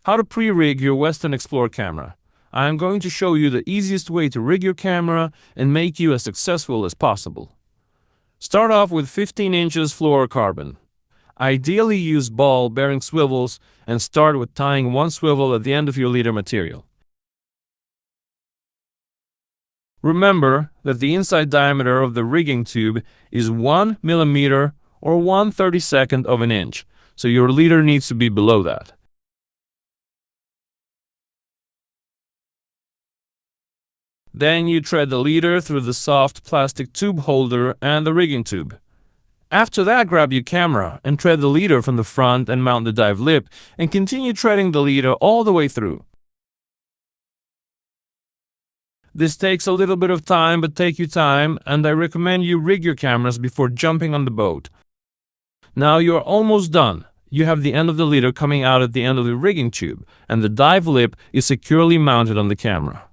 How to pre-rig your Westin Explorer camera. I am going to show you the easiest way to rig your camera and make you as successful as possible. Start off with 15 inches fluorocarbon. Ideally use ball bearing swivels and start with tying one swivel at the end of your leader material. Remember that the inside diameter of the rigging tube is 1 millimeter or 1/32 of an inch, so your leader needs to be below that. Then you thread the leader through the soft plastic tube holder and the rigging tube. After that, grab your camera and thread the leader from the front and mount the dive lip and continue threading the leader all the way through. This takes a little bit of time, but take your time, and I recommend you rig your cameras before jumping on the boat. Now you are almost done. You have the end of the leader coming out at the end of the rigging tube, and the dive lip is securely mounted on the camera.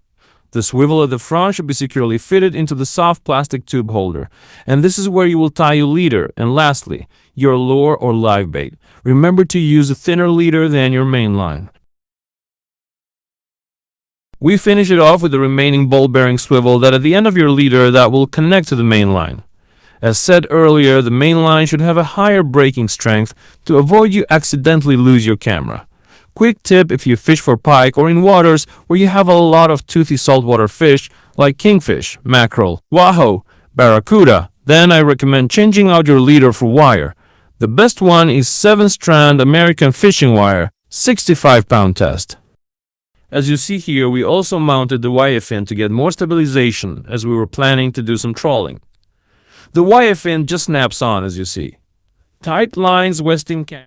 The swivel at the front should be securely fitted into the soft plastic tube holder, and this is where you will tie your leader, and lastly, your lure or live bait. Remember to use a thinner leader than your main line. We finish it off with the remaining ball-bearing swivel that at the end of your leader that will connect to the main line. As said earlier, the main line should have a higher braking strength to avoid you accidentally lose your camera. Quick tip if you fish for pike or in waters where you have a lot of toothy saltwater fish like kingfish, mackerel, wahoo, barracuda, then I recommend changing out your leader for wire. The best one is 7-strand American fishing wire, 65-pound test. As you see here, we also mounted the wire fin to get more stabilization as we were planning to do some trawling. The wire fin just snaps on as you see. Tight lines Westin-FishingCam.